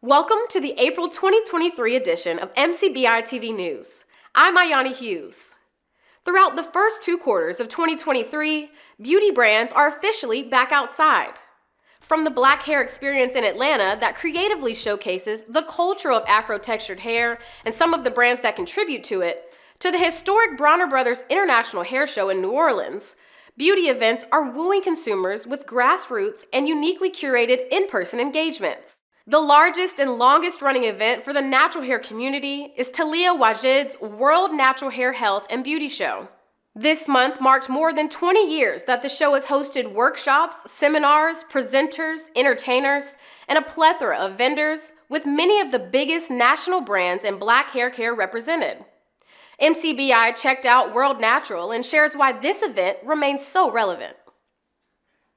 Welcome to the April 2023 edition of MCBI-TV News. I'm Ayani Hughes. Throughout the first 2 quarters of 2023, beauty brands are officially back outside. From the Black Hair Experience in Atlanta that creatively showcases the culture of Afro-textured hair and some of the brands that contribute to it, to the historic Bronner Brothers International Hair Show in New Orleans, beauty events are wooing consumers with grassroots and uniquely curated in-person engagements. The largest and longest-running event for the natural hair community is Talia Wajid's World Natural Hair Health and Beauty Show. This month marked more than 20 years that the show has hosted workshops, seminars, presenters, entertainers, and a plethora of vendors, with many of the biggest national brands in Black hair care represented. MCBI checked out World Natural and shares why this event remains so relevant.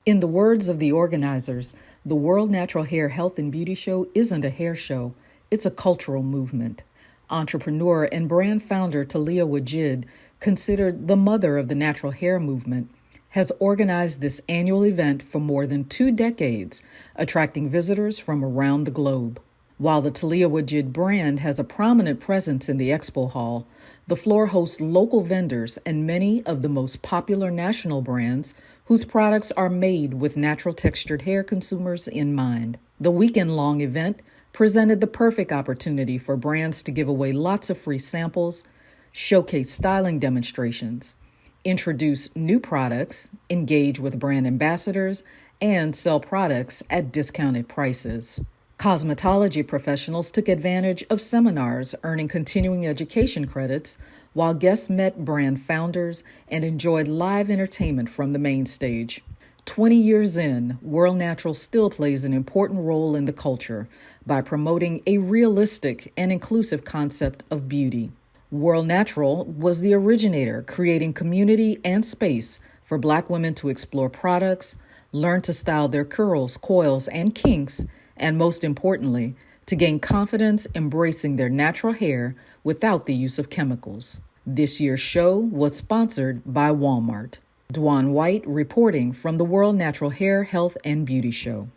In the words of the organizers, the World Natural Hair Health and Beauty Show isn't a hair show, it's a cultural movement. Entrepreneur and brand founder Talia Wajid, considered the mother of the natural hair movement, has organized this annual event for more than 2 decades, attracting visitors from around the globe. While the Talia Wajid brand has a prominent presence in the expo hall, the floor hosts local vendors and many of the most popular national brands whose products are made with natural textured hair consumers in mind. The weekend-long event presented the perfect opportunity for brands to give away lots of free samples, showcase styling demonstrations, introduce new products, engage with brand ambassadors, and sell products at discounted prices. Cosmetology professionals took advantage of seminars, earning continuing education credits, while guests met brand founders and enjoyed live entertainment from the main stage. 20 years in, World Natural still plays an important role in the culture by promoting a realistic and inclusive concept of beauty. World Natural was the originator, creating community and space for Black women to explore products, learn to style their curls, coils, and kinks, and most importantly, to gain confidence embracing their natural hair without the use of chemicals. This year's show was sponsored by Walmart. Dwan White reporting from the World Natural Hair, Health, and Beauty Show.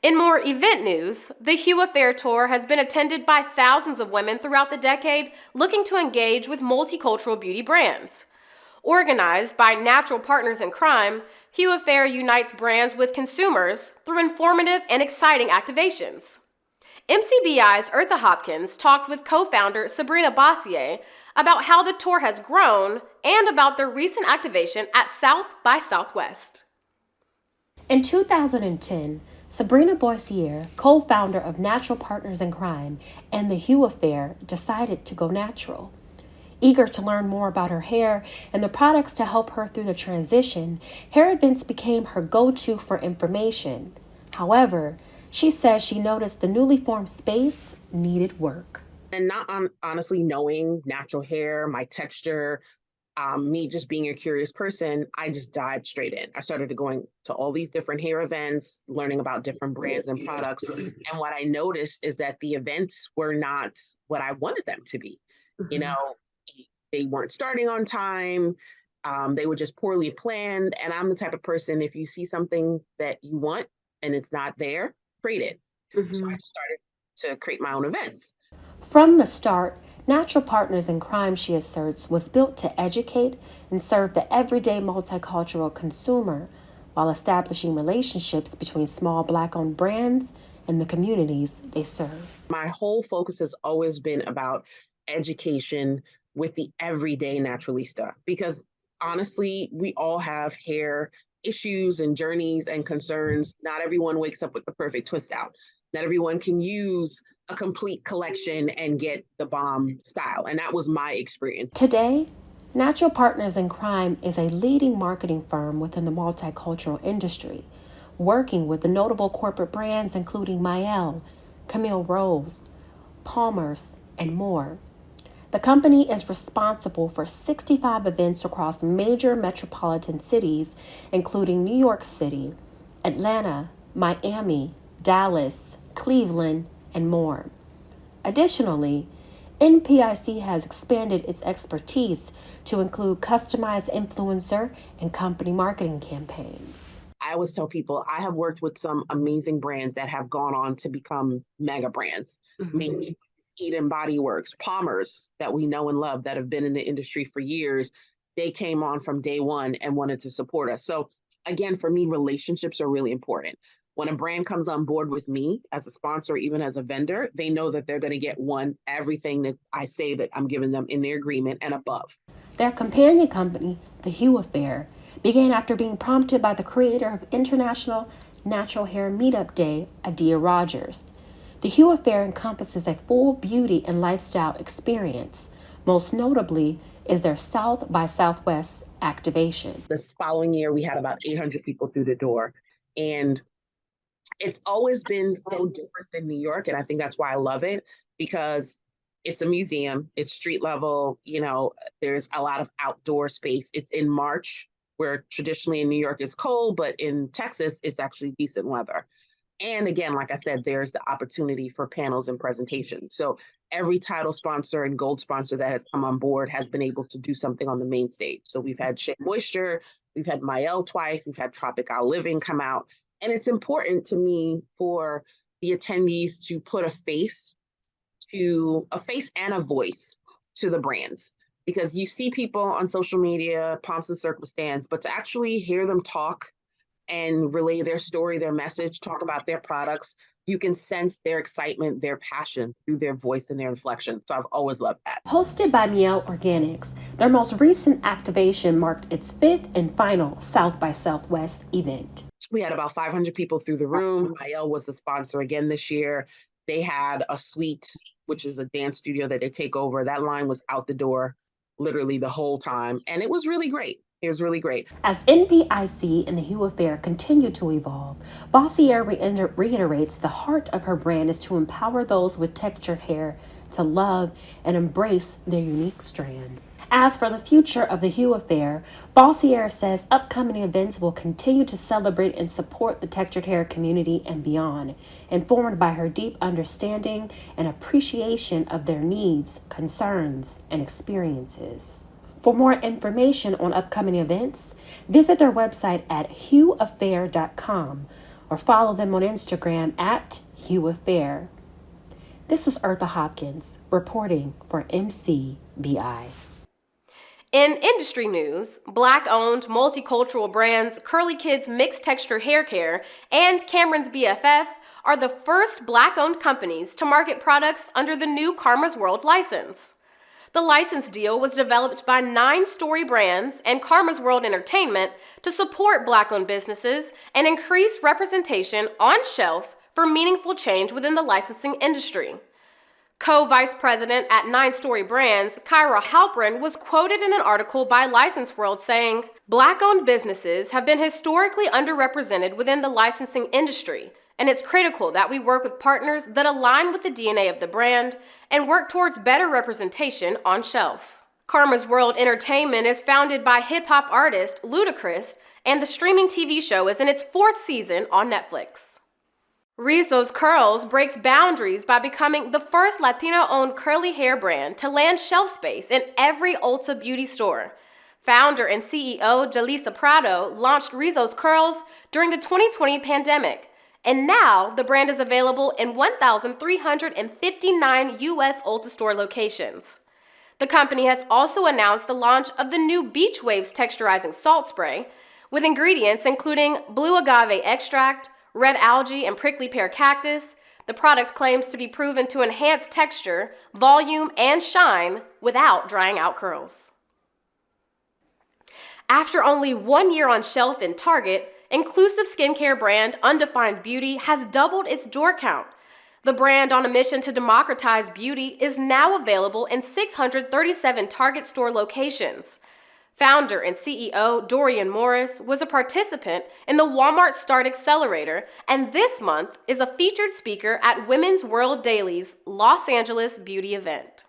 In more event news, the HUE Affair tour has been attended by thousands of women throughout the decade looking to engage with multicultural beauty brands. Organized by Natural Partners in Crime, HUE Affair unites brands with consumers through informative and exciting activations. MCBI's Eartha Hopkins talked with co-founder Sabrina Bossier about how the tour has grown and about their recent activation at South by Southwest. In 2010, Sabrina Bossier, co-founder of Natural Partners in Crime and the HUE Affair, decided to go natural. Eager to learn more about her hair and the products to help her through the transition, hair events became her go-to for information. However, she says she noticed the newly formed space needed work. And not honestly knowing natural hair, my texture, me just being a curious person, I just dived straight in. I started going to all these different hair events, learning about different brands and products. And what I noticed is that the events were not what I wanted them to be. You know, they weren't starting on time. They were just poorly planned. And I'm the type of person, if you see something that you want and it's not there, create it. So I started to create my own events. From the start, Natural Partners in Crime, she asserts, was built to educate and serve the everyday multicultural consumer while establishing relationships between small Black-owned brands and the communities they serve. My whole focus has always been about education with the everyday naturalista, because honestly, we all have hair issues and journeys and concerns. Not everyone wakes up with the perfect twist out. Not everyone can use a complete collection and get the bomb style. And that was my experience. Today, Natural Partners in Crime is a leading marketing firm within the multicultural industry, working with the notable corporate brands including Maelle, Camille Rose, Palmer's, and more. The company is responsible for 65 events across major metropolitan cities, including New York City, Atlanta, Miami, Dallas, Cleveland, and more. Additionally, NPIC has expanded its expertise to include customized influencer and company marketing campaigns. I always tell people I have worked with some amazing brands that have gone on to become mega brands. Maybe Eden Body Works, Palmer's, that we know and love, that have been in the industry for years. They came on from day one and wanted to support us. So again, for me, relationships are really important. When a brand comes on board with me as a sponsor, even as a vendor, they know that they're going to get everything that I say that I'm giving them in their agreement and above. Their companion company, the HUE Affair, began after being prompted by the creator of International Natural Hair Meetup Day, Adia Rogers. The HUE Affair encompasses a full beauty and lifestyle experience. Most notably is their South by Southwest activation. This following year, we had about 800 people through the door. And it's always been so different than New York. And I think that's why I love it, because it's a museum, it's street level, there's a lot of outdoor space. It's in March, where traditionally in New York it's cold, but in Texas, it's actually decent weather. And again, like I said, there's the opportunity for panels and presentations. So every title sponsor and gold sponsor that has come on board has been able to do something on the main stage. So we've had Shea Moisture, we've had Mael twice, we've had Tropical Living come out. And it's important to me for the attendees to put a face and a voice to the brands, because you see people on social media, pomps and circumstance, but to actually hear them talk and relay their story, their message, talk about their products, you can sense their excitement, their passion through their voice and their inflection. So I've always loved that. Hosted by Miel Organics, their most recent activation marked its 5th and final South by Southwest event. We had about 500 people through the room. Mael was the sponsor again this year. They had a suite, which is a dance studio that they take over. That line was out the door literally the whole time. And it was really great. It was really great. As NPIC and the HUE Affair continue to evolve, Bossier reiterates the heart of her brand is to empower those with textured hair to love and embrace their unique strands. As for the future of the HUE Affair, Bossier says upcoming events will continue to celebrate and support the textured hair community and beyond, informed by her deep understanding and appreciation of their needs, concerns, and experiences. For more information on upcoming events, visit their website at hueaffair.com or follow them on Instagram at HUE Affair. This is Eartha Hopkins reporting for MCBI. In industry news, Black-owned multicultural brands Curly Kids Mixed Texture Hair Care and Cameron's BFF are the first Black-owned companies to market products under the new Karma's World license. The license deal was developed by 9 Story Brands and Karma's World Entertainment to support Black-owned businesses and increase representation on shelf for meaningful change within the licensing industry. Co-vice president at 9 Story Brands, Kyra Halprin, was quoted in an article by License World saying, "Black-owned businesses have been historically underrepresented within the licensing industry, and it's critical that we work with partners that align with the DNA of the brand and work towards better representation on shelf." Karma's World Entertainment is founded by hip-hop artist Ludacris, and the streaming TV show is in its 4th season on Netflix. Rizos Curls breaks boundaries by becoming the first Latina-owned curly hair brand to land shelf space in every Ulta Beauty store. Founder and CEO Jalisa Prado launched Rizos Curls during the 2020 pandemic, and now the brand is available in 1,359 U.S. Ulta store locations. The company has also announced the launch of the new Beach Waves texturizing salt spray, with ingredients including blue agave extract, red algae, and prickly pear cactus. The product claims to be proven to enhance texture, volume, and shine without drying out curls. After only 1 year on shelf in Target, inclusive skincare brand Undefined Beauty has doubled its door count. The brand, on a mission to democratize beauty, is now available in 637 Target store locations. Founder and CEO Dorian Morris was a participant in the Walmart Start Accelerator, and this month is a featured speaker at Women's World Daily's Los Angeles beauty event.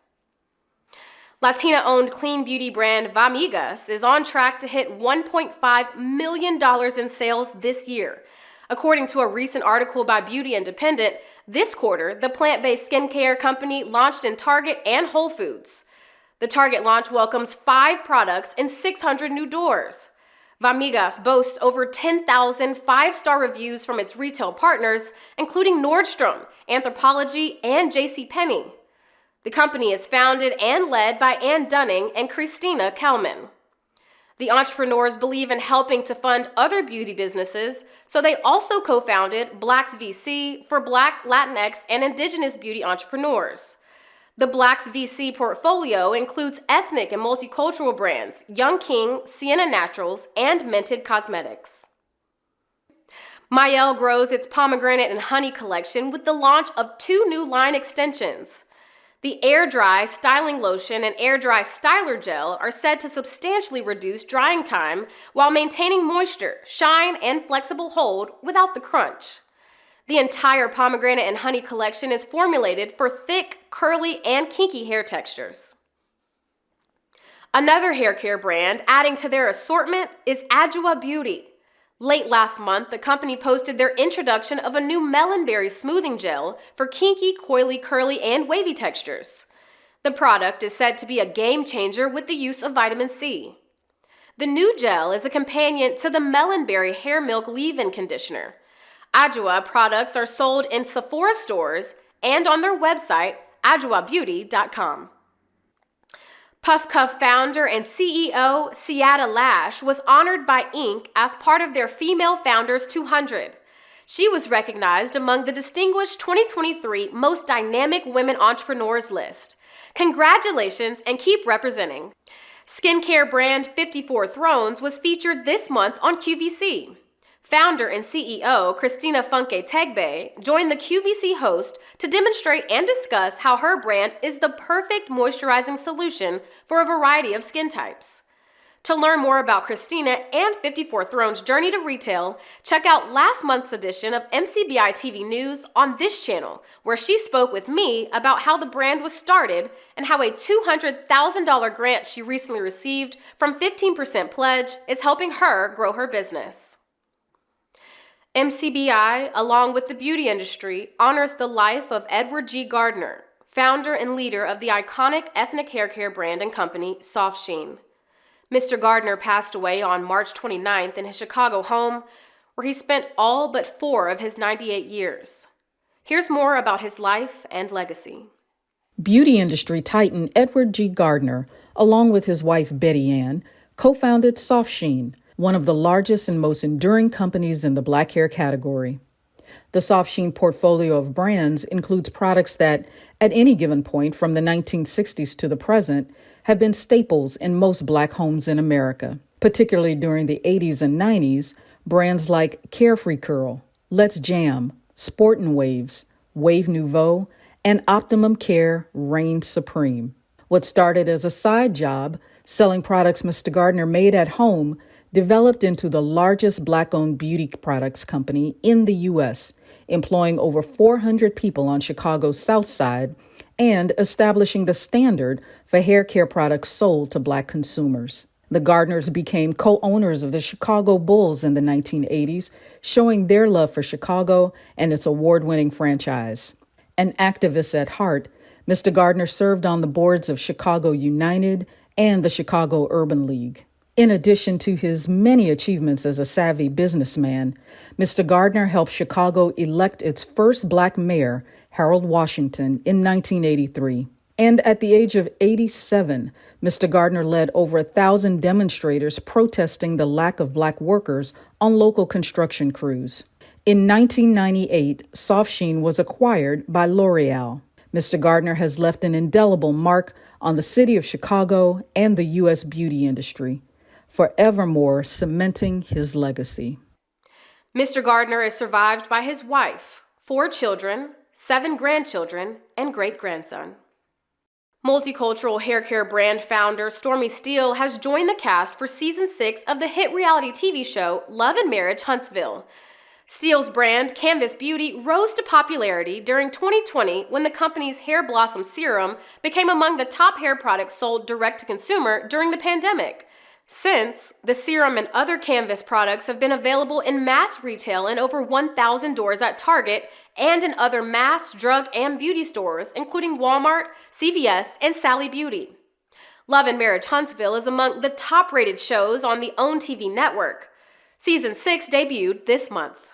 Latina-owned clean beauty brand Vamigas is on track to hit $1.5 million in sales this year. According to a recent article by Beauty Independent, this quarter, the plant-based skincare company launched in Target and Whole Foods. The Target launch welcomes 5 products and 600 new doors. Vamigas boasts over 10,000 five-star reviews from its retail partners, including Nordstrom, Anthropologie, and JCPenney. The company is founded and led by Ann Dunning and Christina Kelman. The entrepreneurs believe in helping to fund other beauty businesses, so they also co-founded Blacks VC for Black, Latinx, and Indigenous beauty entrepreneurs. The Blacks VC portfolio includes ethnic and multicultural brands, Young King, Sienna Naturals, and Minted Cosmetics. Mayel grows its pomegranate and honey collection with the launch of 2 new line extensions. The Air Dry Styling Lotion and Air Dry Styler Gel are said to substantially reduce drying time while maintaining moisture, shine, and flexible hold without the crunch. The entire pomegranate and honey collection is formulated for thick, curly, and kinky hair textures. Another hair care brand adding to their assortment is HUE Beauty. Late last month, the company posted their introduction of a new melonberry smoothing gel for kinky, coily, curly, and wavy textures. The product is said to be a game changer with the use of vitamin C. The new gel is a companion to the melonberry hair milk leave-in conditioner. HUE products are sold in Sephora stores and on their website, HUEbeauty.com. Puff Cuff founder and CEO Siada Lash was honored by Inc. as part of their Female Founders 200. She was recognized among the distinguished 2023 Most Dynamic Women Entrepreneurs list. Congratulations and keep representing. Skincare brand 54 Thrones was featured this month on QVC. Founder and CEO Christina Funke Tegbe joined the QVC host to demonstrate and discuss how her brand is the perfect moisturizing solution for a variety of skin types. To learn more about Christina and 54 Thrones' journey to retail, check out last month's edition of MCBI-TV News on this channel, where she spoke with me about how the brand was started and how a $200,000 grant she recently received from 15% Pledge is helping her grow her business. MCBI, along with the beauty industry, honors the life of Edward G. Gardner, founder and leader of the iconic ethnic hair care brand and company, Soft Sheen. Mr. Gardner passed away on March 29th in his Chicago home, where he spent all but 4 of his 98 years. Here's more about his life and legacy. Beauty industry titan Edward G. Gardner, along with his wife Betty Ann, co-founded Soft Sheen, one of the largest and most enduring companies in the black hair category. The Soft Sheen portfolio of brands includes products that, at any given point from the 1960s to the present, have been staples in most black homes in America. Particularly during the 80s and 90s, brands like Carefree Curl, Let's Jam, Sport and Waves, Wave Nouveau, and Optimum Care reigned supreme. What started as a side job, selling products Mr. Gardner made at home, developed into the largest Black-owned beauty products company in the U.S., employing over 400 people on Chicago's South Side and establishing the standard for hair care products sold to Black consumers. The Gardners became co-owners of the Chicago Bulls in the 1980s, showing their love for Chicago and its award-winning franchise. An activist at heart, Mr. Gardner served on the boards of Chicago United and the Chicago Urban League. In addition to his many achievements as a savvy businessman, Mr. Gardner helped Chicago elect its first Black mayor, Harold Washington, in 1983. And at the age of 87, Mr. Gardner led over 1,000 demonstrators protesting the lack of Black workers on local construction crews. In 1998, Soft Sheen was acquired by L'Oreal. Mr. Gardner has left an indelible mark on the city of Chicago and the U.S. beauty industry, forevermore cementing his legacy. Mr. Gardner is survived by his wife, 4 children, 7 grandchildren, and great-grandson. Multicultural hair care brand founder Stormy Steele has joined the cast for season 6 of the hit reality TV show Love and Marriage Huntsville. Steele's brand, Canvas Beauty, rose to popularity during 2020 when the company's Hair Blossom Serum became among the top hair products sold direct-to-consumer during the pandemic. Since, the serum and other Canvas products have been available in mass retail in over 1,000 doors at Target and in other mass, drug, and beauty stores, including Walmart, CVS, and Sally Beauty. Love and Marriage Huntsville is among the top-rated shows on the OWN TV network. Season 6 debuted this month.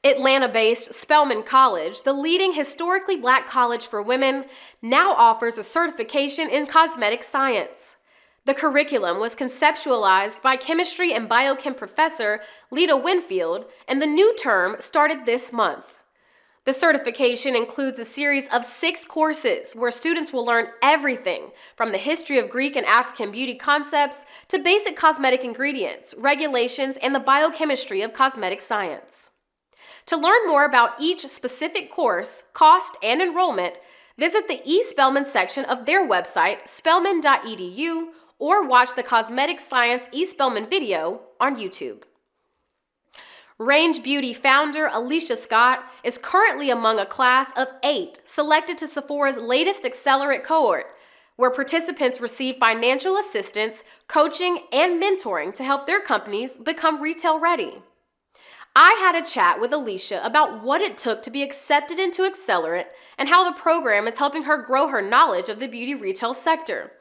Atlanta-based Spelman College, the leading historically Black college for women, now offers a certification in Cosmetic Science. The curriculum was conceptualized by chemistry and biochem professor Lita Winfield, and the new term started this month. The certification includes a series of 6 courses where students will learn everything from the history of Greek and African beauty concepts to basic cosmetic ingredients, regulations, and the biochemistry of cosmetic science. To learn more about each specific course, cost, and enrollment, visit the eSpelman section of their website, spelman.edu, or watch the Cosmetic Science eSpelman video on YouTube. Range Beauty founder Alicia Scott is currently among a class of 8 selected to Sephora's latest Accelerate cohort, where participants receive financial assistance, coaching, and mentoring to help their companies become retail ready. I had a chat with Alicia about what it took to be accepted into Accelerate and how the program is helping her grow her knowledge of the beauty retail sector.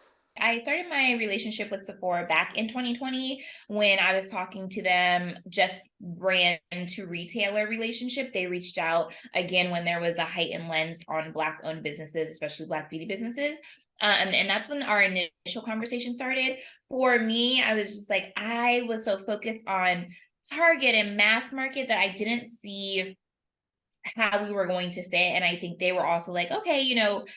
I started my relationship with Sephora back in 2020 when I was talking to them just brand to retailer relationship. They reached out again when there was a heightened lens on Black owned businesses, especially Black beauty businesses. And that's when our initial conversation started. For me, I was just like, I was so focused on Target and mass market that I didn't see how we were going to fit. And I think they were also like, okay,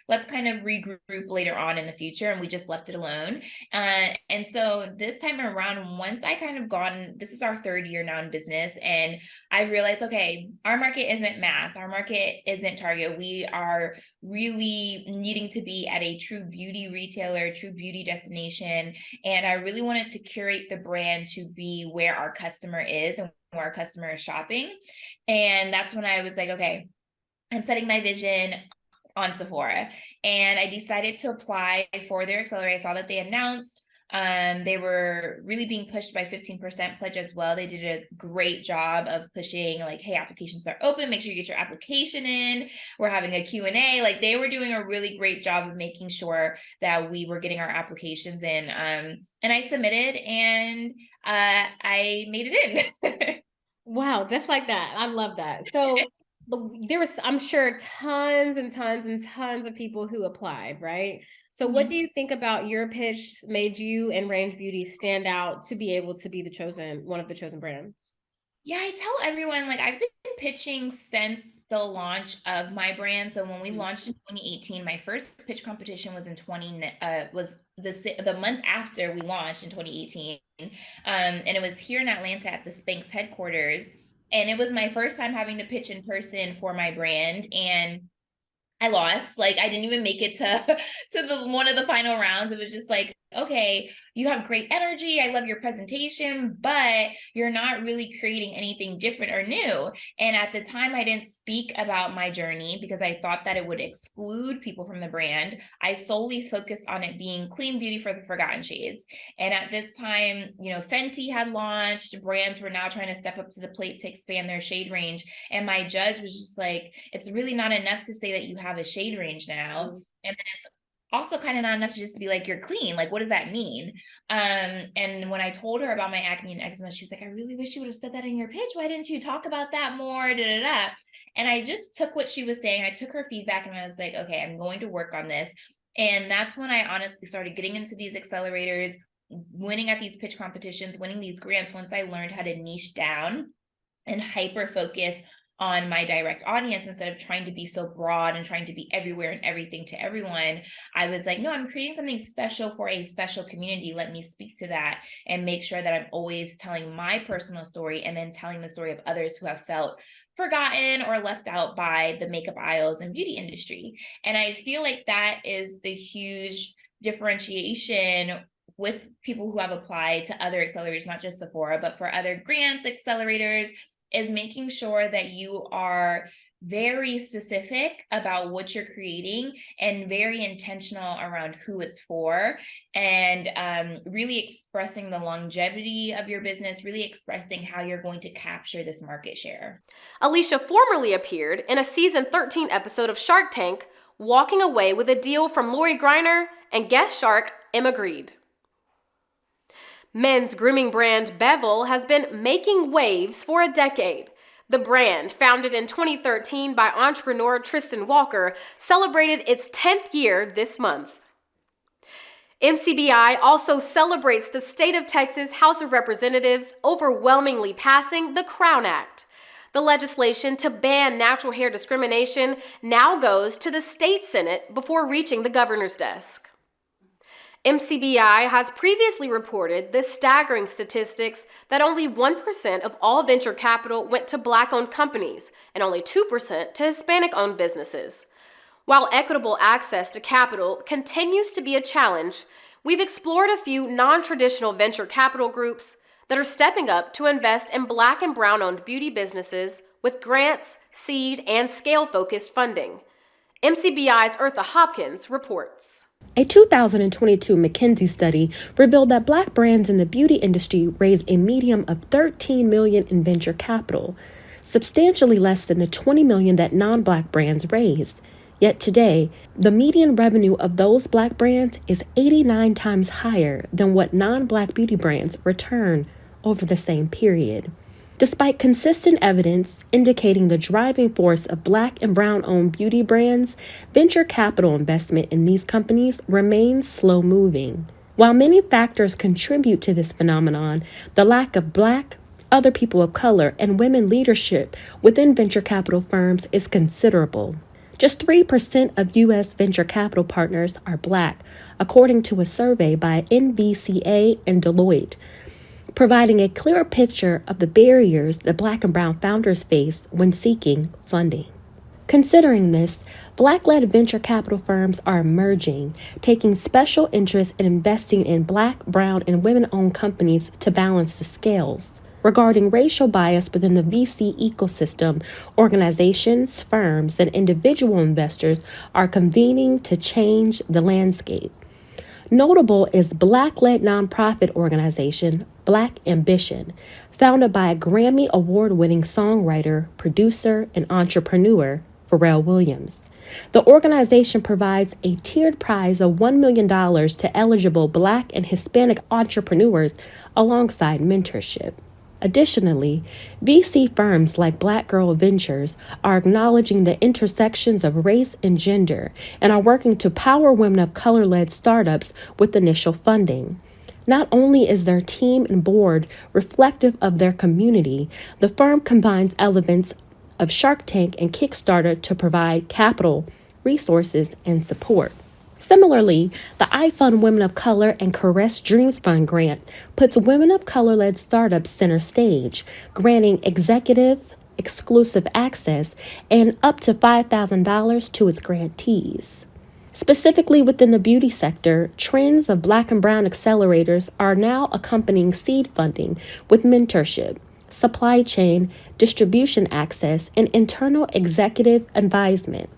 let's kind of regroup later on in the future. And we just left it alone. And so this time around, once I kind of this is our 3rd year now in business. And I realized, okay, our market isn't mass. Our market isn't Target. We are really needing to be at a true beauty retailer, true beauty destination. And I really wanted to curate the brand to be where our customer is and where our customer is shopping. And that's when I was like, okay, I'm setting my vision on Sephora. And I decided to apply for their Accelerator. I saw that they announced they were really being pushed by 15% pledge as well. They did a great job of pushing like, hey, applications are open. Make sure you get your application in. We're having a Q&A. Like they were doing a really great job of making sure that we were getting our applications in. And I submitted and I made it in. Wow, just like that. I love that. So there was, I'm sure, tons and tons and tons of people who applied, right? So what do you think about your pitch made you and Range Beauty stand out to be able to be one of the chosen brands? Yeah, I tell everyone, like I've been pitching since the launch of my brand. So when we launched in 2018, my first pitch competition was in the month after we launched in 2018. And it was here in Atlanta at the Spanx headquarters. And it was my first time having to pitch in person for my brand. And I lost. Like I didn't even make it to one of the final rounds. It was just like, okay, you have great energy. I love your presentation, but you're not really creating anything different or new. And at the time, I didn't speak about my journey because I thought that it would exclude people from the brand. I solely focused on it being clean beauty for the forgotten shades. And at this time, Fenty had launched. Brands were now trying to step up to the plate to expand their shade range. And my judge was just like, it's really not enough to say that you have a shade range now. And then it's also kind of not enough to just be like, you're clean. Like, what does that mean? And when I told her about my acne and eczema, she was like, I really wish you would have said that in your pitch. Why didn't you talk about that more? And I just took what she was saying. I took her feedback and I was like, okay, I'm going to work on this. And that's when I honestly started getting into these accelerators, winning at these pitch competitions, winning these grants. Once I learned how to niche down and hyper focus on my direct audience instead of trying to be so broad and trying to be everywhere and everything to everyone, I was like, no, I'm creating something special for a special community. Let me speak to that and make sure that I'm always telling my personal story and then telling the story of others who have felt forgotten or left out by the makeup aisles and beauty industry. And I feel like that is the huge differentiation with people who have applied to other accelerators, not just Sephora, but for other grants, accelerators, is making sure that you are very specific about what you're creating and very intentional around who it's for, and really expressing the longevity of your business, really expressing how you're going to capture this market share. Alicia formerly appeared in a season 13 episode of Shark Tank, walking away with a deal from Lori Greiner and guest shark Emma Grede. Men's grooming brand Bevel has been making waves for a decade. The brand, founded in 2013 by entrepreneur Tristan Walker, celebrated its 10th year this month. MCBI also celebrates the state of Texas House of Representatives overwhelmingly passing the Crown Act. The legislation to ban natural hair discrimination now goes to the state Senate before reaching the governor's desk. MCBI has previously reported the staggering statistics that only 1% of all venture capital went to Black-owned companies and only 2% to Hispanic-owned businesses. While equitable access to capital continues to be a challenge, we've explored a few non-traditional venture capital groups that are stepping up to invest in Black and Brown-owned beauty businesses with grants, seed, and scale-focused funding. MCBI's Eartha Hopkins reports. A 2022 McKinsey study revealed that Black brands in the beauty industry raised a median of $13 million in venture capital, substantially less than the $20 million that non-Black brands raised. Yet today, the median revenue of those Black brands is 89 times higher than what non-Black beauty brands return over the same period. Despite consistent evidence indicating the driving force of Black and Brown-owned beauty brands, venture capital investment in these companies remains slow-moving. While many factors contribute to this phenomenon, the lack of Black, other people of color, and women leadership within venture capital firms is considerable. Just 3% of U.S. venture capital partners are Black, according to a survey by NVCA and Deloitte, providing a clearer picture of the barriers that Black and Brown founders face when seeking funding. Considering this, Black-led venture capital firms are emerging, taking special interest in investing in Black, Brown, and women-owned companies to balance the scales. Regarding racial bias within the VC ecosystem, organizations, firms, and individual investors are convening to change the landscape. Notable is Black-led nonprofit organization Black Ambition, founded by a Grammy Award-winning songwriter, producer, and entrepreneur, Pharrell Williams. The organization provides a tiered prize of $1 million to eligible Black and Hispanic entrepreneurs alongside mentorship. Additionally, VC firms like Black Girl Ventures are acknowledging the intersections of race and gender and are working to power women of color-led startups with initial funding. Not only is their team and board reflective of their community, the firm combines elements of Shark Tank and Kickstarter to provide capital, resources, and support. Similarly, the I Fund Women of Color and Caress Dreams Fund grant puts women of color-led startups center stage, granting executive, exclusive access and up to $5,000 to its grantees. Specifically within the beauty sector, trends of Black and Brown accelerators are now accompanying seed funding with mentorship, supply chain, distribution access, and internal executive advisement.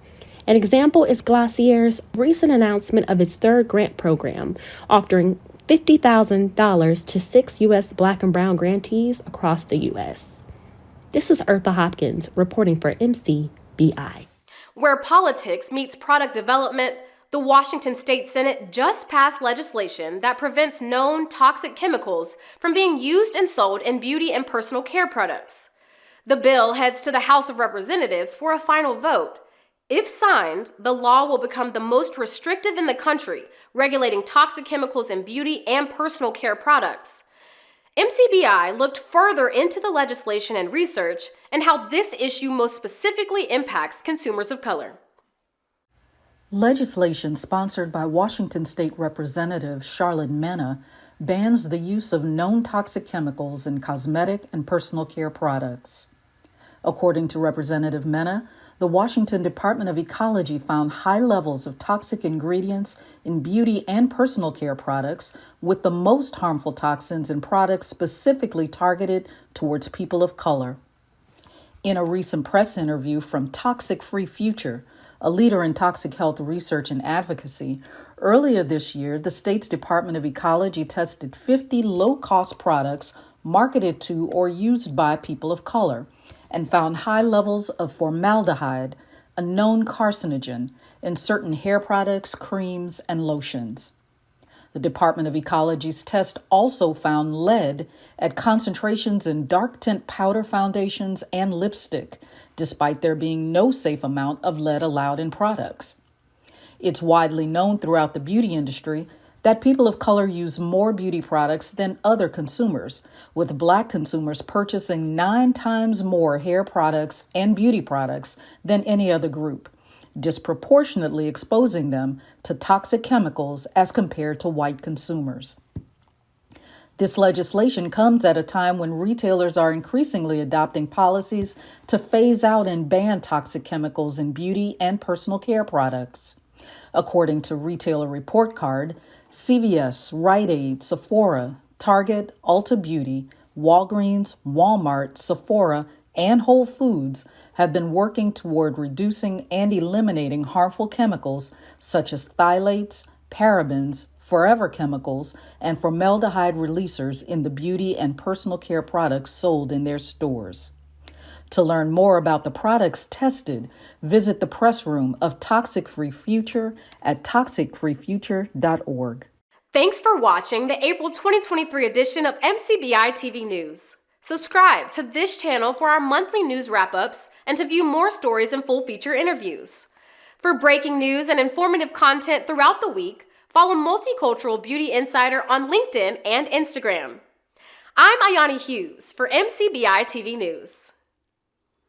An example is Glacier's recent announcement of its third grant program, offering $50,000 to 6 U.S. Black and Brown grantees across the U.S. This is Eartha Hopkins reporting for MCBI. Where politics meets product development, the Washington State Senate just passed legislation that prevents known toxic chemicals from being used and sold in beauty and personal care products. The bill heads to the House of Representatives for a final vote. If signed, the law will become the most restrictive in the country, regulating toxic chemicals in beauty and personal care products. MCBI looked further into the legislation and research and how this issue most specifically impacts consumers of color. Legislation sponsored by Washington State Representative Charlotte Mena bans the use of known toxic chemicals in cosmetic and personal care products. According to Representative Mena, the Washington Department of Ecology found high levels of toxic ingredients in beauty and personal care products, with the most harmful toxins in products specifically targeted towards people of color. In a recent press interview from Toxic Free Future, a leader in toxic health research and advocacy, earlier this year, the state's Department of Ecology tested 50 low-cost products marketed to or used by people of color, and found high levels of formaldehyde, a known carcinogen in certain hair products, creams, and lotions. The Department of Ecology's test also found lead at concentrations in dark tint powder foundations and lipstick, despite there being no safe amount of lead allowed in products. It's widely known throughout the beauty industry that people of color use more beauty products than other consumers, with Black consumers purchasing 9 times more hair products and beauty products than any other group, disproportionately exposing them to toxic chemicals as compared to white consumers. This legislation comes at a time when retailers are increasingly adopting policies to phase out and ban toxic chemicals in beauty and personal care products. According to Retailer Report Card, CVS, Rite Aid, Sephora, Target, Ulta Beauty, Walgreens, Walmart, Sephora, and Whole Foods have been working toward reducing and eliminating harmful chemicals such as phthalates, parabens, forever chemicals, and formaldehyde releasers in the beauty and personal care products sold in their stores. To learn more about the products tested, visit the press room of Toxic Free Future at toxicfreefuture.org. Thanks for watching the April 2023 edition of MCBI-TV News. Subscribe to this channel for our monthly news wrap-ups and to view more stories and full-feature interviews. For breaking news and informative content throughout the week, follow Multicultural Beauty Insider on LinkedIn and Instagram. I'm Ayani Hughes for MCBI-TV News.